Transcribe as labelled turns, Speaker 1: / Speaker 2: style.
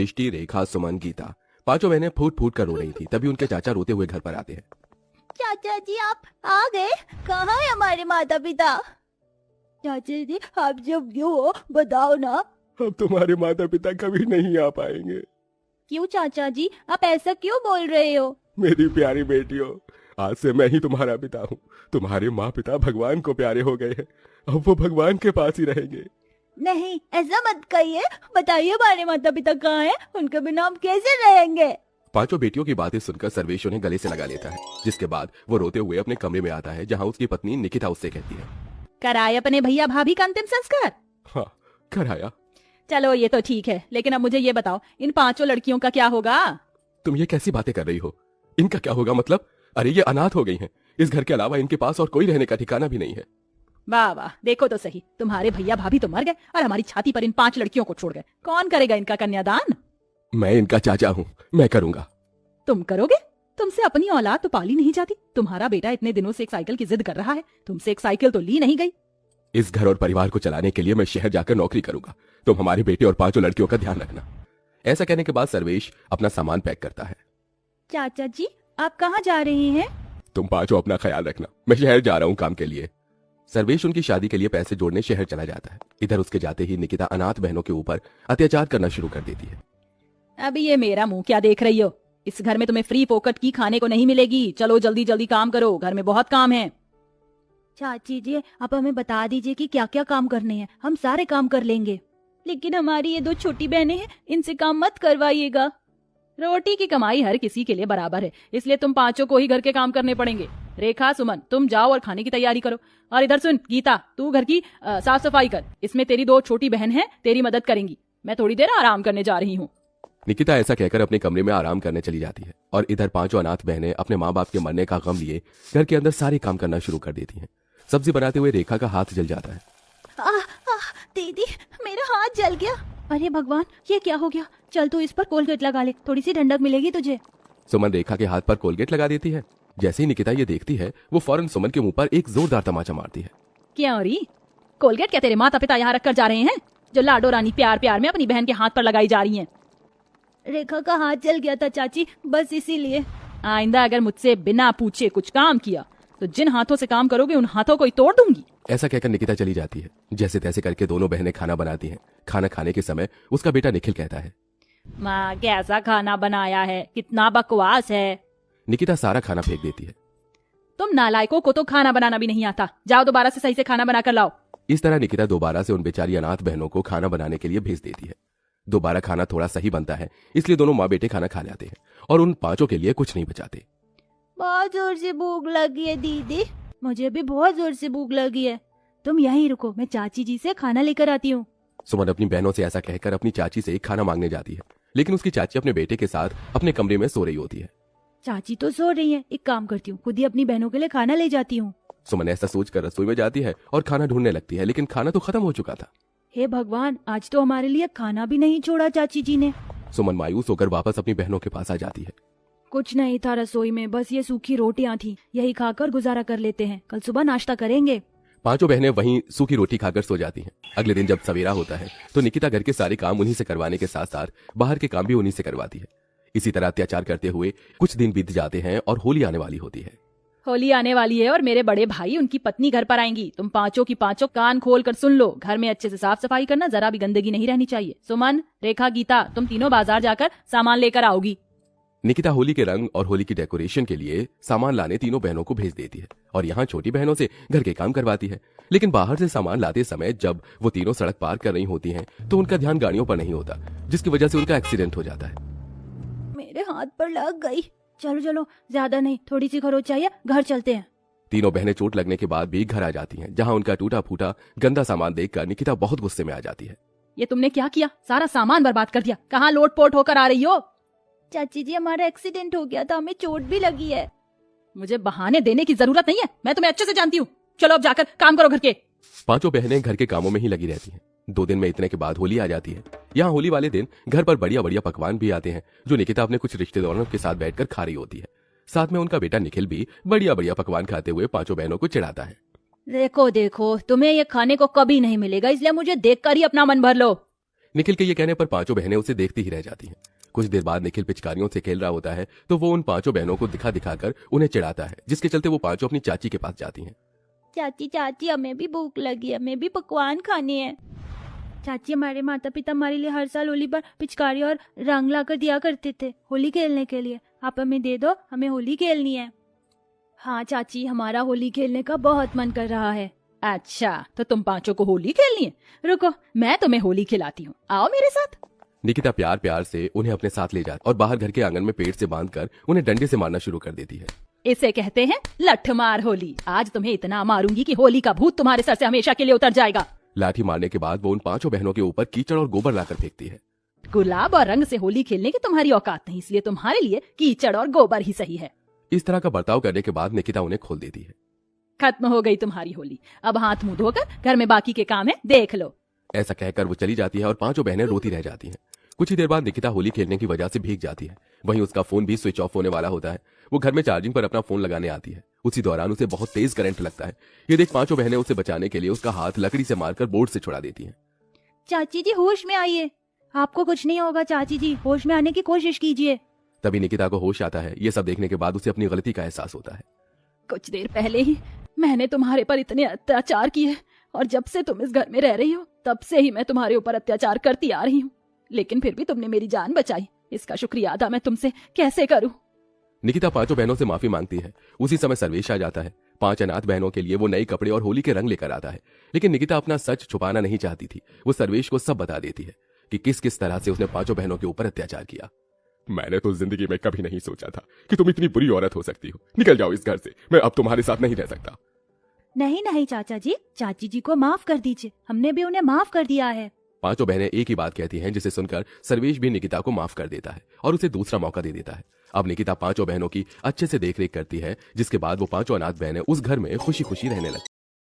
Speaker 1: दृष्टि, रेखा, सुमन, गीता पांचों बहनें फूट फूट कर रो रही थी। तभी उनके चाचा रोते हुए घर पर आते हैं।
Speaker 2: चाचा जी आप आ गए? कहाँ है हमारे माता पिता? चाचा जी आप जब क्यों हो बताओ ना।
Speaker 1: अब तुम्हारे माता पिता कभी नहीं आ पाएंगे।
Speaker 2: क्यों चाचा जी आप ऐसा क्यों बोल रहे हो?
Speaker 1: मेरी प्यारी बेटियों, आज से मैं ही तुम्हारा पिता हूँ। तुम्हारे माँ पिता भगवान को प्यारे हो गए हैं। अब वो भगवान के पास ही रहेंगे।
Speaker 2: नहीं ऐसा मत कहिए, बताइए हमारे माता पिता कहाँ हैं? उनके बिना हम कैसे रहेंगे?
Speaker 1: पांचों बेटियों की बातें सुनकर सर्वेश उन्हें गले से लगा लेता है, जिसके बाद वो रोते हुए अपने कमरे में आता है, जहाँ उसकी पत्नी निकिता उससे कहती है,
Speaker 2: कराए अपने भैया भाभी का अंतिम संस्कार?
Speaker 1: हाँ कराया।
Speaker 2: चलो ये तो ठीक है, लेकिन अब मुझे ये बताओ इन पांचों लड़कियों का क्या होगा?
Speaker 1: तुम ये कैसी बातें कर रही हो? इनका क्या होगा मतलब? अरे ये अनाथ हो गई हैं। इस घर के अलावा इनके पास और कोई रहने का ठिकाना भी नहीं है।
Speaker 2: वाह वाह, देखो तो सही, तुम्हारे भैया भाभी तो मर गए और हमारी छाती पर इन 5 लड़कियों को छोड़ गए। कौन करेगा इनका कन्यादान?
Speaker 1: मैं इनका चाचा हूँ, मैं करूंगा।
Speaker 2: तुम करोगे? तुमसे अपनी औलाद तो पाली नहीं जाती। तुम्हारा बेटा इतने दिनों से एक साइकिल की जिद कर रहा है, तुमसे एक साइकिल तो ली नहीं गई।
Speaker 1: इस घर और परिवार को चलाने के लिए मैं शहर जाकर नौकरी करूंगा। तुम हमारे बेटे और पांचों लड़कियों का ध्यान रखना। ऐसा कहने के बाद सर्वेश अपना सामान पैक करता है।
Speaker 2: चाचा जी आप कहाँ जा रहे हैं?
Speaker 1: तुम पांचों अपना ख्याल रखना, मैं शहर जा रहा हूँ काम के लिए। सर्वेश उनकी शादी के लिए पैसे जोड़ने शहर चला जाता है। इधर उसके जाते ही निकिता अनाथ बहनों के ऊपर अत्याचार करना शुरू कर देती है।
Speaker 2: अभी ये मेरा मुंह क्या देख रही हो? इस घर में तुम्हें फ्री फोकट की खाने को नहीं मिलेगी। चलो जल्दी जल्दी काम करो, घर में बहुत काम है। चाची जी आप हमें बता दीजिए कि क्या क्या काम करने हैं, हम सारे काम कर लेंगे। लेकिन हमारी ये 2 छोटी बहनें हैं, इनसे काम मत करवाइएगा। रोटी की कमाई हर किसी के लिए बराबर है, इसलिए तुम पांचों को ही घर के काम करने पड़ेंगे। रेखा, सुमन तुम जाओ और खाने की तैयारी करो। और इधर सुन गीता, तू घर की साफ सफाई कर। इसमें तेरी 2 छोटी बहन है, तेरी मदद करेंगी। मैं थोड़ी देर आराम करने जा रही हूँ।
Speaker 1: निकिता ऐसा कहकर अपने कमरे में आराम करने चली जाती है और इधर पांचों अनाथ बहनें अपने माँ बाप के मरने का गम लिए घर के अंदर सारे काम करना शुरू कर देती हैं। सब्जी बनाते हुए रेखा का हाथ जल जाता है।
Speaker 2: दीदी मेरा हाथ जल गया। अरे भगवान ये क्या हो गया? चल तू इस पर कोलगेट लगा ले, थोड़ी सी ठंडक मिलेगी तुझे।
Speaker 1: सुमन रेखा के हाथ पर कोलगेट लगा देती है। जैसे ही निकिता ये देखती है, वो फौरन सुमन के मुंह पर एक जोरदार तमाचा मारती है।
Speaker 2: क्या री? कोलगेट क्या तेरे माता पिता यहाँ रख कर जा रहे हैं, जो लाडो रानी प्यार प्यार में अपनी बहन के हाथ पर लगाई जा रही हैं? रेखा का हाथ जल गया था चाची, बस इसीलिए। आइंदा अगर मुझसे बिना पूछे कुछ काम किया तो जिन हाथों से काम करोगे उन हाथों को ही तोड़ दूंगी।
Speaker 1: ऐसा कहकर निकिता चली जाती है। जैसे तैसे करके दोनों बहनें खाना बनाती हैं। खाना खाने के समय उसका बेटा निखिल कहता है,
Speaker 2: माँ कैसा खाना बनाया है, कितना बकवास है।
Speaker 1: निकिता सारा खाना फेंक देती है।
Speaker 2: तुम नालायकों को तो खाना बनाना भी नहीं आता, जाओ दोबारा से सही से खाना बनाकर लाओ।
Speaker 1: इस तरह निकिता दोबारा से उन बेचारी अनाथ बहनों को खाना बनाने के लिए भेज देती है। दोबारा खाना थोड़ा सही बनता है, इसलिए दोनों माँ बेटे खाना खा जाते हैं और उन पांचों के लिए कुछ नहीं बचाते।
Speaker 2: बहुत जोर से भूख लगी है दीदी, मुझे भी बहुत जोर से भूख लगी है। तुम यहीं रुको, मैं चाची जी से खाना लेकर आती हूँ।
Speaker 1: सुमन अपनी बहनों से ऐसा कहकर अपनी चाची से खाना मांगने जाती है, लेकिन उसकी चाची अपने बेटे के साथ अपने कमरे में सो रही होती है।
Speaker 2: चाची तो सो रही है, एक काम करती हूँ, खुद ही अपनी बहनों के लिए खाना ले जाती हूँ।
Speaker 1: सुमन ऐसा सोचकर रसोई में जाती है और खाना ढूंढने लगती है, लेकिन खाना तो खत्म हो चुका था।
Speaker 2: हे भगवान, आज तो हमारे लिए खाना भी नहीं छोड़ा चाची जी ने।
Speaker 1: सुमन मायूस होकर वापस अपनी बहनों के पास आ जाती है।
Speaker 2: कुछ नहीं था रसोई में, बस ये सूखी रोटियां थी, यही खाकर गुजारा कर लेते हैं, कल सुबह नाश्ता करेंगे।
Speaker 1: पांचों बहनें वहीं सूखी रोटी खाकर सो जाती हैं। अगले दिन जब सवेरा होता है तो निकिता घर के सारे काम उन्हीं से करवाने के साथ साथ बाहर के काम भी उन्हीं से करवाती है। इसी तरह अत्याचार करते हुए कुछ दिन बीत जाते हैं और होली आने वाली होती है।
Speaker 2: होली आने वाली है और मेरे बड़े भाई उनकी पत्नी घर पर आएंगी। तुम पांचों की पांचों कान खोल कर सुन लो, घर में अच्छे से साफ सफाई करना, जरा भी गंदगी नहीं रहनी चाहिए। सुमन, रेखा, गीता तुम तीनों बाजार जाकर सामान लेकर आओगी।
Speaker 1: निकिता होली के रंग और होली की डेकोरेशन के लिए सामान लाने तीनों बहनों को भेज देती है और यहाँ छोटी बहनों से घर के काम करवाती है। लेकिन बाहर से सामान लाते समय जब वो तीनों सड़क पार कर रही होती हैं, तो उनका ध्यान गाड़ियों पर नहीं होता, जिसकी वजह से उनका एक्सीडेंट हो जाता है।
Speaker 2: मेरे हाथ पर लग गई। चलो चलो, ज्यादा नहीं, थोड़ी सी खरोच चाहिए, घर चलते हैं।
Speaker 1: तीनों बहनें चोट लगने के बाद भी घर आ जाती हैं, जहाँ उनका टूटा फूटा गंदा सामान देखकर निकिता बहुत गुस्से में आ जाती है।
Speaker 2: ये तुमने क्या किया? सारा सामान बर्बाद कर दिया। कहाँ लोट पोट होकर आ रही हो? चाची जी हमारा एक्सीडेंट हो गया था, हमें चोट भी लगी है। मुझे बहाने देने की जरूरत नहीं है, मैं तुम्हें अच्छे से जानती हूँ। चलो अब जाकर काम करो घर के।
Speaker 1: पांचों बहनें घर के कामों में ही लगी रहती हैं। 2 दिन में इतने के बाद होली आ जाती है। यहाँ होली वाले दिन घर पर बढ़िया बढ़िया पकवान भी आते हैं, जो निकिता अपने कुछ रिश्तेदारों के साथ बैठकर खा रही होती है। साथ में उनका बेटा निखिल भी बढ़िया बढ़िया पकवान खाते हुए पांचों बहनों को चिढ़ाता है।
Speaker 2: देखो देखो, तुम्हें ये खाने को कभी नहीं मिलेगा, इसलिए मुझे देखकर ही अपना मन भर लो।
Speaker 1: निखिल के ये कहने पर पांचों बहनें उसे देखती ही रह जाती हैं। कुछ देर बाद निखिल पिचकारियों से खेल रहा होता है तो वो उन पांचों बहनों को दिखा दिखाकर उन्हें चिढ़ाता है, जिसके चलते वो पांचों अपनी चाची के पास जाती हैं।
Speaker 2: चाची चाची हमें भी भूख लगी है, हमें भी पकवान खाने हैं। चाची हमारे माता पिता हमारे लिए हर साल होली पर पिचकारी और रंग लाकर दिया करते थे होली खेलने के लिए, आप हमें दे दो, हमें होली खेलनी है। हाँ चाची, हमारा होली खेलने का बहुत मन कर रहा है। अच्छा, तो तुम पांचों को होली खेलनी है? रुको, मैं तुम्हें होली खिलाती हूँ, आओ मेरे साथ।
Speaker 1: निकिता प्यार प्यार से उन्हें अपने साथ ले जाती और बाहर घर के आंगन में पेड़ से बांधकर उन्हें डंडे से मारना शुरू कर देती है।
Speaker 2: इसे कहते हैं लठ मार होली। आज तुम्हें इतना मारूंगी कि होली का भूत तुम्हारे सर से हमेशा के लिए उतर जाएगा।
Speaker 1: लाठी मारने के बाद वो उन पांचों बहनों के ऊपर कीचड़ और गोबर लाकर फेंकती है।
Speaker 2: गुलाब और रंग से होली खेलने की तुम्हारी औकात नहीं, इसलिए तुम्हारे लिए कीचड़ और गोबर ही सही है।
Speaker 1: इस तरह का बर्ताव करने के बाद निकिता उन्हें खोल देती है।
Speaker 2: खत्म हो गई तुम्हारी होली, अब हाथ मुंह धोकर घर में बाकी के काम है देख लो।
Speaker 1: ऐसा कहकर वो चली जाती है और पांचों बहनें रोती रह जाती हैं। कुछ ही देर बाद निकिता होली खेलने की वजह से भीग जाती है। वहीं उसका फोन भी स्विच ऑफ होने वाला होता है। वो घर में चार्जिंग पर अपना फोन लगाने आती है। उसी दौरान उसे बहुत तेज करंट लगता है। ये देख पांचों बहनें उसे बचाने के लिए उसका हाथ लकड़ी से मारकर बोर्ड से छुड़ा देती हैं।
Speaker 2: चाची जी होश में आइए, आपको कुछ नहीं होगा। चाची जी होश में आने की कोशिश कीजिए।
Speaker 1: तभी निकिता को होश आता है। ये सब देखने के बाद उसे अपनी गलती का एहसास होता है।
Speaker 2: कुछ देर पहले ही मैंने तुम्हारे पर इतने अत्याचार किए और जब से तुम इस घर में रह रही हो तब से ही मैं तुम्हारे ऊपर अत्याचार करती आ रही हूँ, लेकिन फिर भी तुमने मेरी जान बचाई। इसका शुक्रिया अदा मैं तुमसे कैसे करूं?
Speaker 1: निकिता पांचों बहनों से माफी मांगती है। उसी समय सर्वेश आ जाता है। 5 अनाथ बहनों के लिए वो नए कपड़े और होली के रंग लेकर आता है, लेकिन निकिता अपना सच छुपाना नहीं चाहती थी। वो सर्वेश को सब बता देती है कि किस किस तरह से उसने पांचों बहनों के ऊपर अत्याचार किया। मैंने तो जिंदगी में कभी नहीं सोचा था कि तुम इतनी बुरी औरत हो सकती हो। निकल जाओ इस घर से, मैं अब तुम्हारे साथ नहीं रह सकता।
Speaker 2: नहीं नहीं चाचा जी, चाची जी को माफ कर दीजिए, हमने भी उन्हें माफ कर दिया है।
Speaker 1: पांचों बहनें एक ही बात कहती हैं, जिसे सुनकर सर्वेश भी निकिता को माफ कर देता है और उसे दूसरा मौका दे देता है। अब निकिता पांचों बहनों की अच्छे से देखरेख करती है, जिसके बाद वो पांचों अनाथ बहनें उस घर में खुशी खुशी रहने लगती।